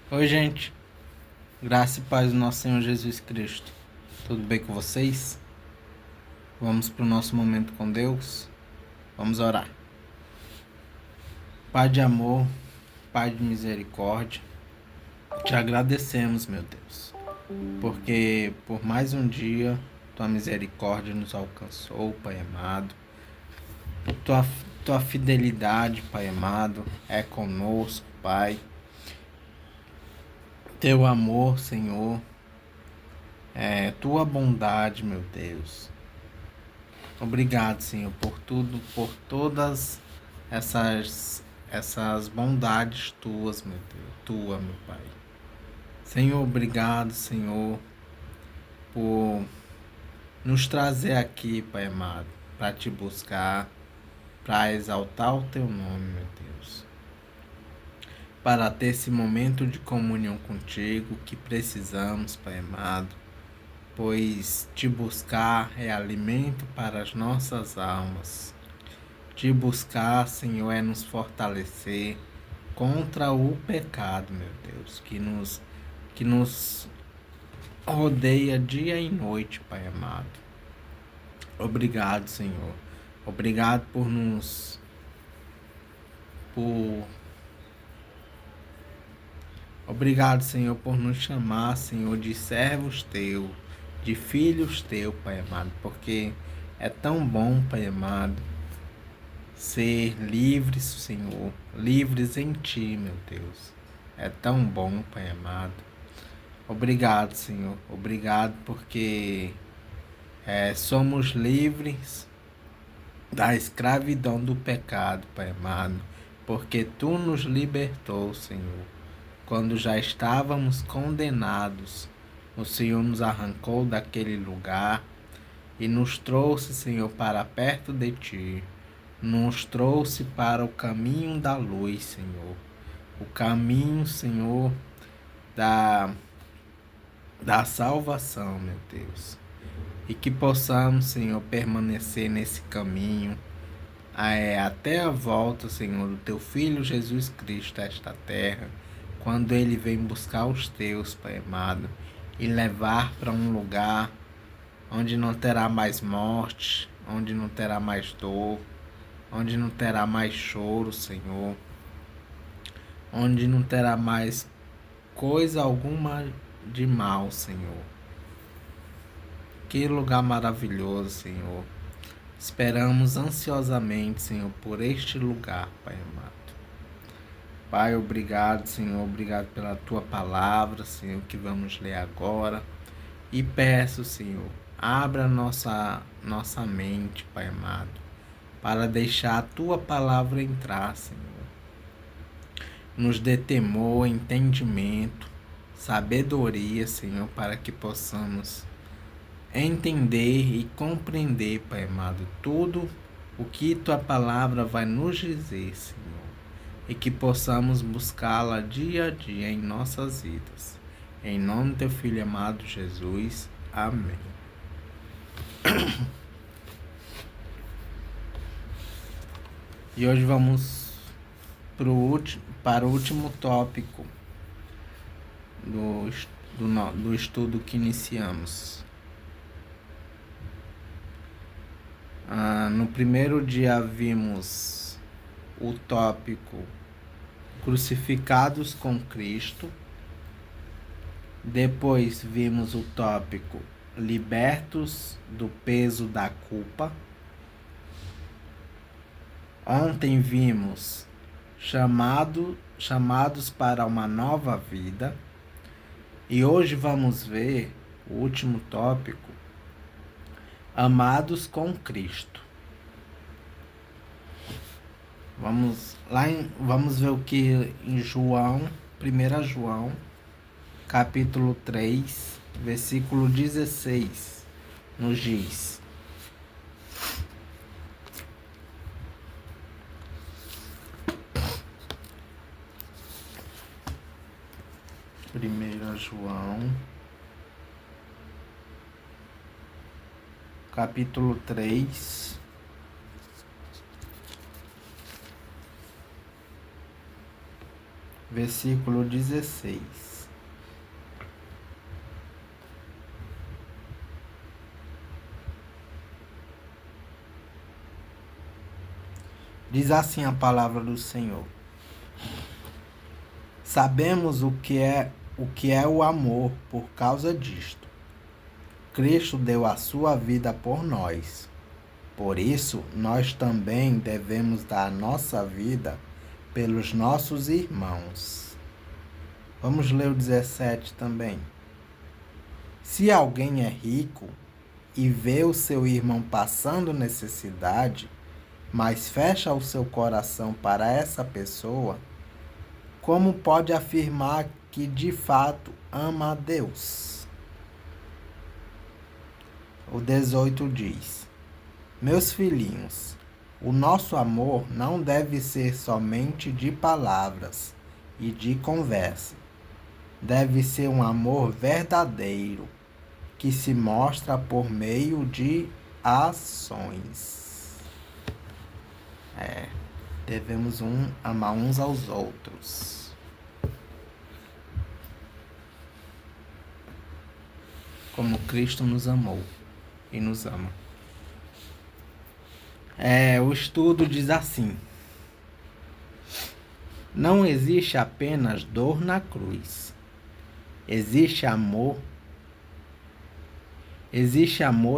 Oi, gente. Graça e paz do nosso Senhor Jesus Cristo. Tudo bem com vocês? Vamos para o nosso momento com Deus. Vamos orar. Pai de amor, Pai de misericórdia, te agradecemos, meu Deus, porque por mais um dia tua misericórdia nos alcançou, Pai amado. Tua, tua fidelidade, Pai amado, é conosco, Pai. Teu amor, Senhor, é tua bondade, meu Deus. Obrigado, Senhor, por tudo, por todas essas bondades tuas, meu Deus, meu Pai. Senhor, obrigado, Senhor, por nos trazer aqui, Pai amado, para te buscar, para exaltar o teu nome, meu Deus. Para ter esse momento de comunhão contigo que precisamos, Pai amado, pois te buscar é alimento para as nossas almas. Te buscar, Senhor, é nos fortalecer contra o pecado, meu Deus, que nos rodeia dia e noite, Pai amado. Obrigado, Senhor. Obrigado por Obrigado, Senhor, por nos chamar, Senhor, de servos teu, de filhos teu, Pai amado, porque é tão bom, Pai amado, ser livres, Senhor, livres em Ti, meu Deus. É tão bom, Pai amado. Obrigado, Senhor. Obrigado porque somos livres da escravidão do pecado, Pai amado. Porque Tu nos libertou, Senhor. Quando já estávamos condenados, o Senhor nos arrancou daquele lugar e nos trouxe, Senhor, para perto de Ti. Nos trouxe para o caminho da luz, Senhor. O caminho, Senhor, da, da salvação, meu Deus. E que possamos, Senhor, permanecer nesse caminho até a volta, Senhor, do Teu Filho Jesus Cristo a esta terra, quando Ele vem buscar os Teus, Pai amado, e levar para um lugar onde não terá mais morte, onde não terá mais dor, onde não terá mais choro, Senhor, onde não terá mais coisa alguma de mal, Senhor. Que lugar maravilhoso, Senhor. Esperamos ansiosamente, Senhor, por este lugar, Pai amado. Pai, obrigado, Senhor, obrigado pela Tua palavra, Senhor, que vamos ler agora. E peço, Senhor, abra nossa mente, Pai amado, para deixar a Tua palavra entrar, Senhor. Nos dê temor, entendimento, sabedoria, Senhor, para que possamos entender e compreender, Pai amado, tudo o que Tua palavra vai nos dizer, Senhor, e que possamos buscá-la dia a dia em nossas vidas. Em nome do Teu Filho amado Jesus. Amém. E hoje vamos para o último tópico do estudo que iniciamos. No primeiro dia vimos o tópico Crucificados com Cristo. Depois vimos o tópico Libertos do peso da culpa. Ontem vimos chamados para uma nova vida. E hoje vamos ver o último tópico, Amados com Cristo. Vamos ver o que em João, 1 João, capítulo 3, versículo 16, nos diz. Primeira João, capítulo 3, versículo 16. Diz assim a palavra do Senhor: sabemos o que é o amor por causa disto. Cristo deu a sua vida por nós. Por isso, nós também devemos dar nossa vida pelos nossos irmãos. Vamos ler o 17 também. Se alguém é rico e vê o seu irmão passando necessidade, mas fecha o seu coração para essa pessoa, como pode afirmar que de fato ama a Deus? O 18 diz: meus filhinhos, o nosso amor não deve ser somente de palavras e de conversa. Deve ser um amor verdadeiro, que se mostra por meio de ações. Devemos amar uns aos outros. Como Cristo nos amou e nos ama. O estudo diz assim: não existe apenas dor na cruz. Existe amor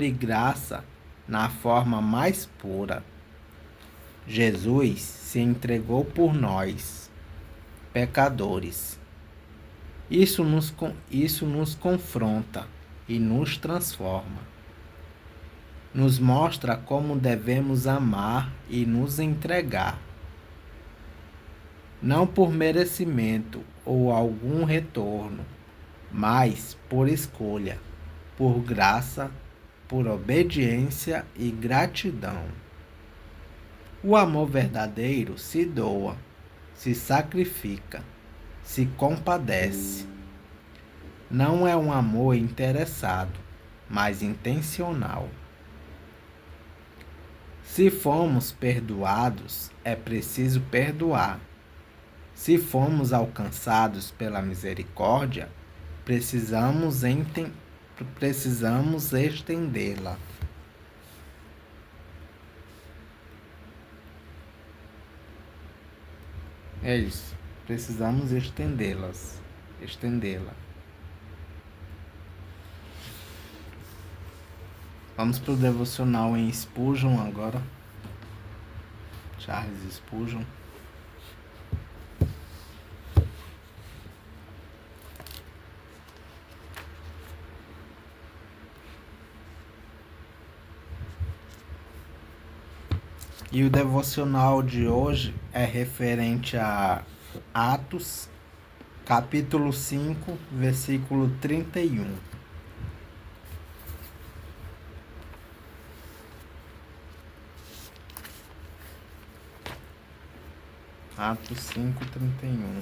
e graça na forma mais pura. Jesus se entregou por nós, pecadores. Isso nos confronta e nos transforma. Nos mostra como devemos amar e nos entregar. Não por merecimento ou algum retorno, mas por escolha, por graça, por obediência e gratidão. O amor verdadeiro se doa, se sacrifica, se compadece. Não é um amor interessado, mas intencional. Se fomos perdoados, é preciso perdoar. Se fomos alcançados pela misericórdia, precisamos estendê-la. É isso. Precisamos estendê-la. Vamos para o devocional em Spurgeon agora. Charles Spurgeon. E o devocional de hoje é referente a Atos, capítulo 5, versículo 31. Atos 5, 31.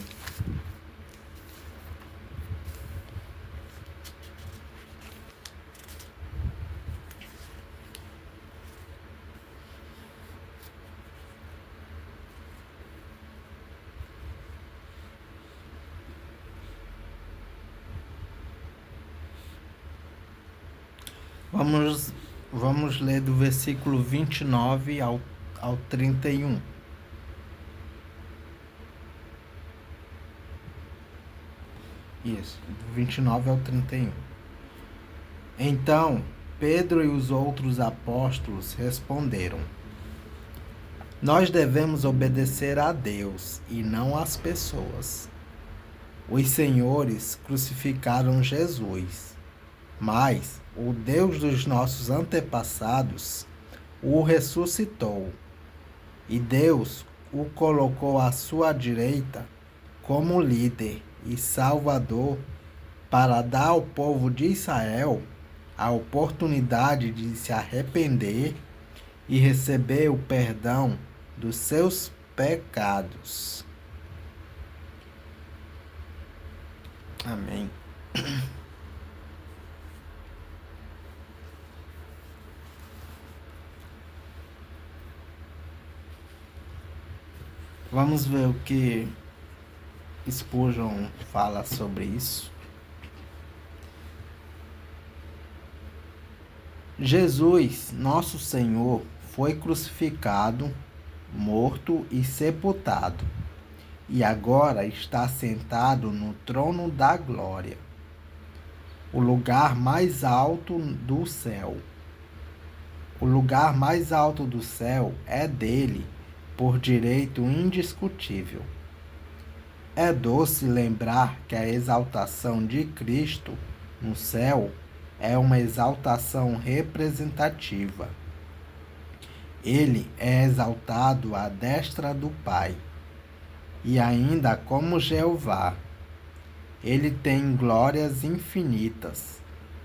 Vamos ler do versículo 29 ao 31. Isso, do 29 ao 31. Então, Pedro e os outros apóstolos responderam: nós devemos obedecer a Deus e não às pessoas. Os senhores crucificaram Jesus, mas o Deus dos nossos antepassados o ressuscitou, e Deus o colocou à sua direita como líder e salvador para dar ao povo de Israel a oportunidade de se arrepender e receber o perdão dos seus pecados. Amém. Vamos ver o que Spurgeon fala sobre isso. Jesus, nosso Senhor, foi crucificado, morto e sepultado, e agora está sentado no trono da glória, o lugar mais alto do céu. O lugar mais alto do céu é dele, por direito indiscutível. É doce lembrar que a exaltação de Cristo no céu é uma exaltação representativa. Ele é exaltado à destra do Pai, e ainda como Jeová. Ele tem glórias infinitas,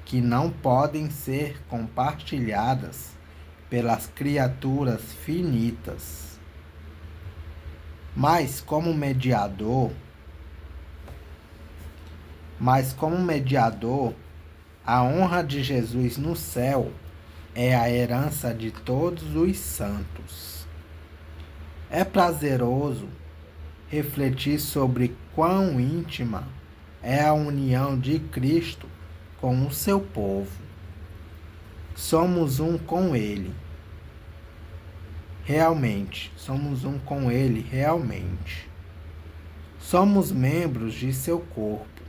que não podem ser compartilhadas pelas criaturas finitas. Mas como mediador, a honra de Jesus no céu é a herança de todos os santos. É prazeroso refletir sobre quão íntima é a união de Cristo com o seu povo. Somos um com Ele. Realmente, somos um com Ele, realmente. Somos membros de seu corpo,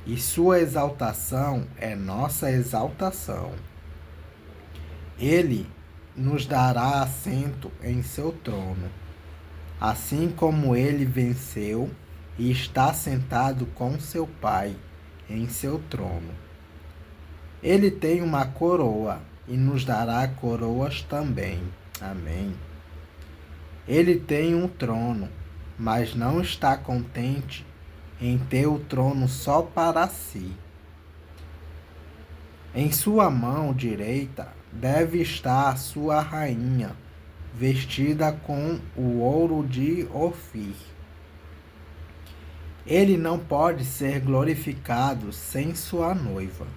e sua exaltação é nossa exaltação. Ele nos dará assento em seu trono, assim como ele venceu e está sentado com seu Pai em seu trono. Ele tem uma coroa e nos dará coroas também. Amém. Ele tem um trono, mas não está contente em ter o trono só para si. Em sua mão direita deve estar a sua rainha, vestida com o ouro de Ofir. Ele não pode ser glorificado sem sua noiva.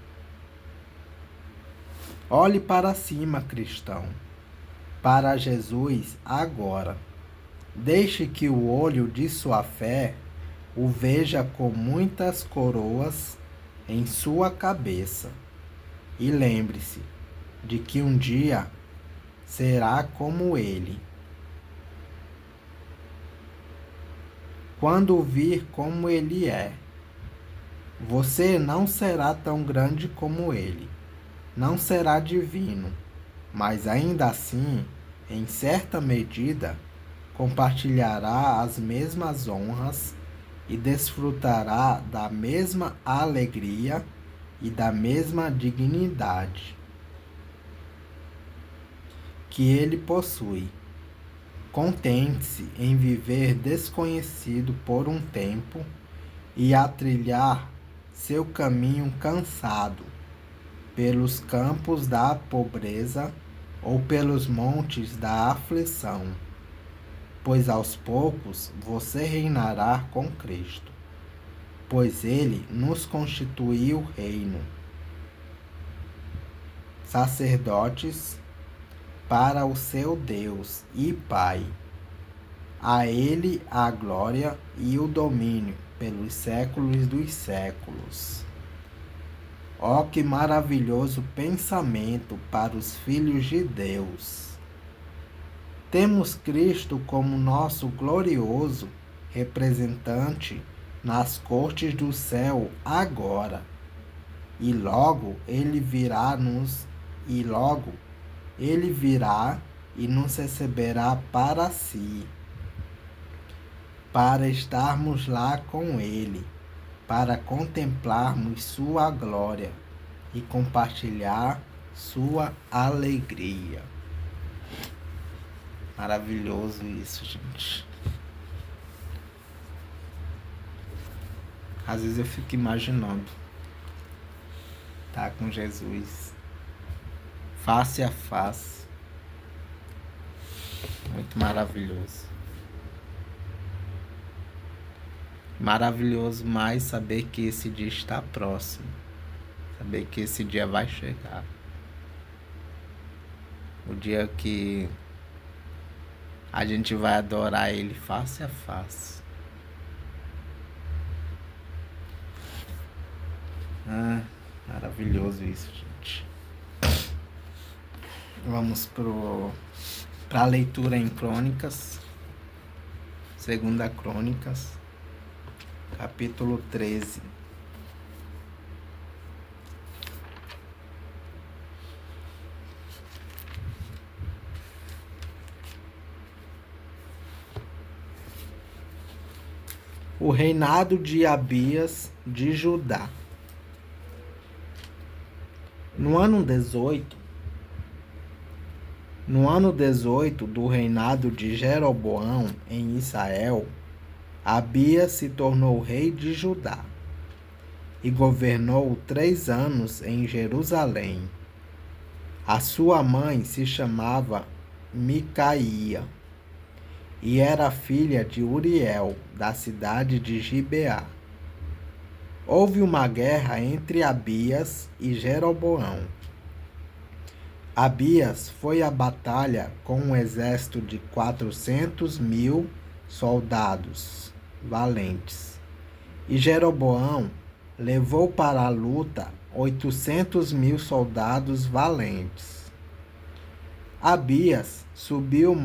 Olhe para cima, cristão, para Jesus agora. Deixe que o olho de sua fé o veja com muitas coroas em sua cabeça. E lembre-se de que um dia será como ele. Quando vir como ele é, você não será tão grande como ele, não será divino, mas ainda assim, em certa medida, compartilhará as mesmas honras e desfrutará da mesma alegria e da mesma dignidade que ele possui. Contente-se em viver desconhecido por um tempo e a trilhar seu caminho cansado pelos campos da pobreza ou pelos montes da aflição, pois aos poucos você reinará com Cristo, pois ele nos constituiu reino, sacerdotes para o seu Deus e Pai. A ele a glória e o domínio pelos séculos dos séculos. Ó, que maravilhoso pensamento para os filhos de Deus! Temos Cristo como nosso glorioso representante nas cortes do céu agora, e logo ele virá e nos receberá para si, para estarmos lá com ele, para contemplarmos sua glória e compartilhar sua alegria. Maravilhoso isso, gente. Às vezes eu fico imaginando estar com Jesus face a face. Muito maravilhoso. Maravilhoso mais saber que esse dia está próximo. Saber que esse dia vai chegar. O dia que a gente vai adorar Ele face a face. maravilhoso isso, gente. Vamos para a leitura em Crônicas, Segunda Crônicas, capítulo 13. O reinado de Abias de Judá. No ano 18 do reinado de Jeroboão em Israel, Abias se tornou rei de Judá e governou 3 anos em Jerusalém. A sua mãe se chamava Micaía e era filha de Uriel, da cidade de Gibeá. Houve uma guerra entre Abias e Jeroboão. Abias foi à batalha com um exército de 400.000 soldados valentes, e Jeroboão levou para a luta 800.000 soldados valentes. Abias subiu o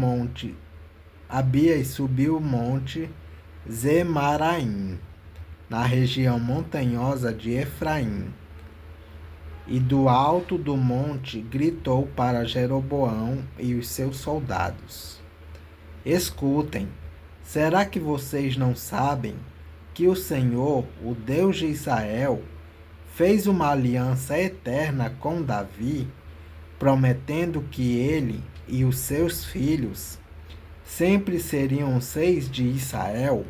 monte Zemaraim, na região montanhosa de Efraim, e do alto do monte gritou para Jeroboão e os seus soldados: Escutem, será que vocês não sabem que o Senhor, o Deus de Israel, fez uma aliança eterna com Davi, prometendo que ele e os seus filhos sempre seriam os reis de Israel?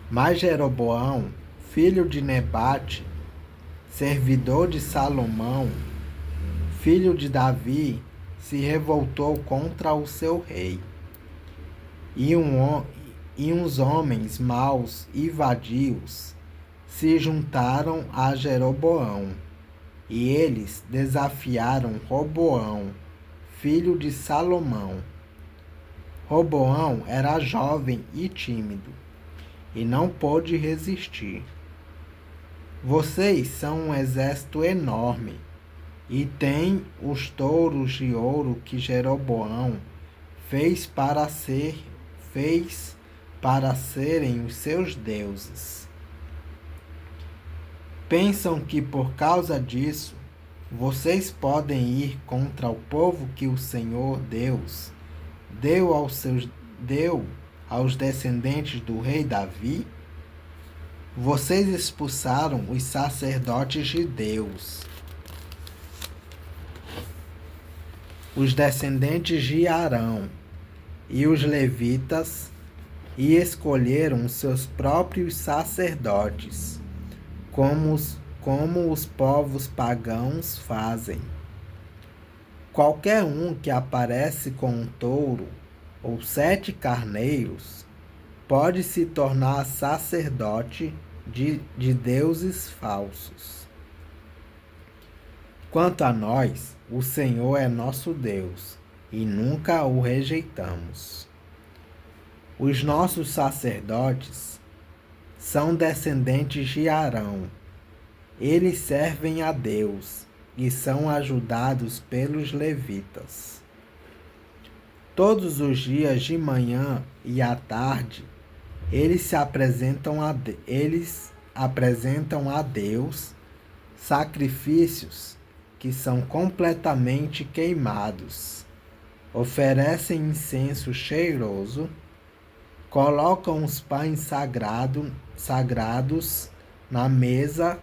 Mas Jeroboão, filho de Nebate, servidor de Salomão, filho de Davi, se revoltou contra o seu rei. E uns homens maus e vadios se juntaram a Jeroboão, e eles desafiaram Roboão, filho de Salomão. Roboão era jovem e tímido, e não pôde resistir. Vocês são um exército enorme, e têm os touros de ouro que Jeroboão fez para serem os seus deuses. Pensam que por causa disso vocês podem ir contra o povo que o Senhor Deus deu aos descendentes do rei Davi? Vocês expulsaram os sacerdotes de Deus, os descendentes de Arão e os levitas, e escolheram os seus próprios sacerdotes, como os povos pagãos fazem. Qualquer um que aparece com um touro ou 7 carneiros pode se tornar sacerdote de deuses falsos. Quanto a nós, o Senhor é nosso Deus, e nunca o rejeitamos. Os nossos sacerdotes são descendentes de Arão. Eles servem a Deus e são ajudados pelos levitas. Todos os dias de manhã e à tarde, eles apresentam a Deus sacrifícios que são completamente queimados. Oferecem incenso cheiroso, colocam os pães sagrados na mesa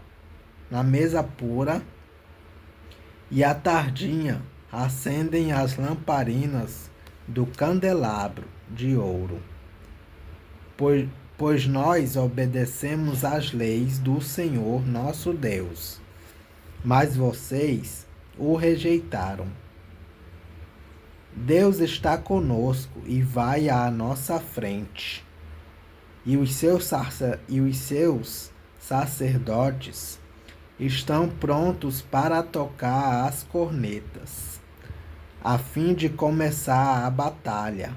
pura, e à tardinha acendem as lamparinas do candelabro de ouro. Pois nós obedecemos às leis do Senhor nosso Deus, mas vocês o rejeitaram. Deus está conosco e vai à nossa frente, e os seus sacerdotes estão prontos para tocar as cornetas, a fim de começar a batalha.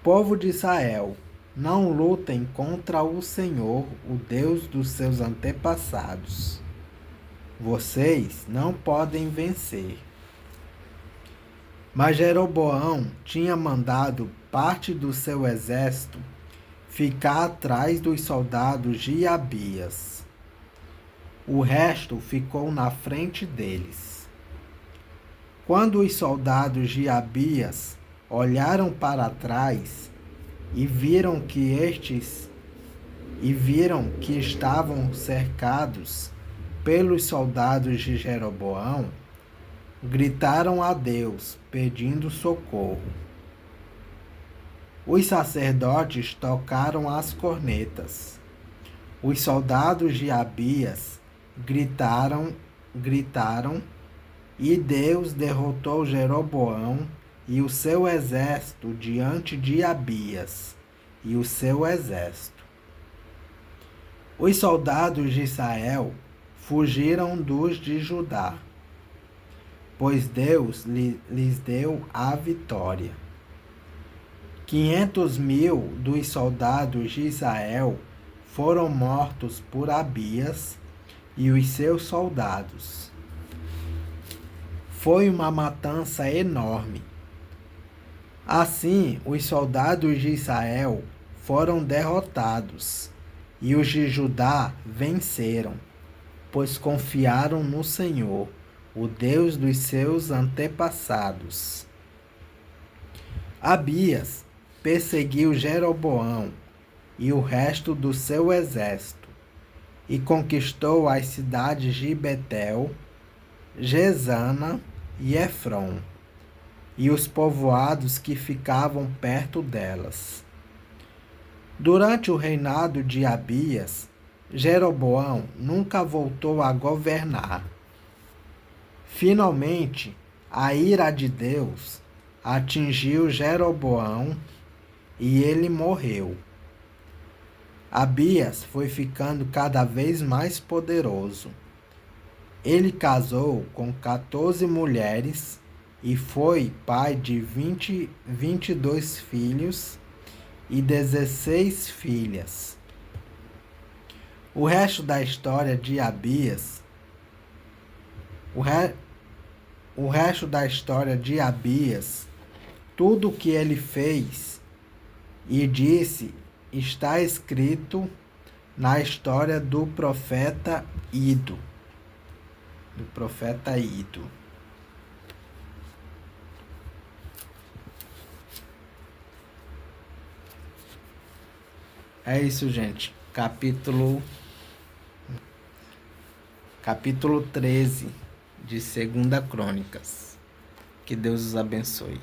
Povo de Israel, não lutem contra o Senhor, o Deus dos seus antepassados. Vocês não podem vencer. Mas Jeroboão tinha mandado parte do seu exército ficar atrás dos soldados de Abias. O resto ficou na frente deles. Quando os soldados de Abias olharam para trás e viram que estavam cercados pelos soldados de Jeroboão, gritaram a Deus, pedindo socorro. Os sacerdotes tocaram as cornetas. Os soldados de Abias gritaram, e Deus derrotou Jeroboão e o seu exército diante de Abias e o seu exército. Os soldados de Israel fugiram dos de Judá, pois Deus lhes deu a vitória. 500.000 dos soldados de Israel foram mortos por Abias e os seus soldados. Foi uma matança enorme. Assim, os soldados de Israel foram derrotados e os de Judá venceram, pois confiaram no Senhor, o Deus dos seus antepassados. Abias perseguiu Jeroboão e o resto do seu exército e conquistou as cidades de Betel, Gesana e Efron e os povoados que ficavam perto delas. Durante o reinado de Abias, Jeroboão nunca voltou a governar. Finalmente, a ira de Deus atingiu Jeroboão e ele morreu. Abias foi ficando cada vez mais poderoso. Ele casou com 14 mulheres e foi pai de 22 filhos e 16 filhas. O resto da história de Abias, tudo o que ele fez e disse, está escrito na história do profeta Ido. É isso, gente. Capítulo 13 de 2 Crônicas. Que Deus os abençoe.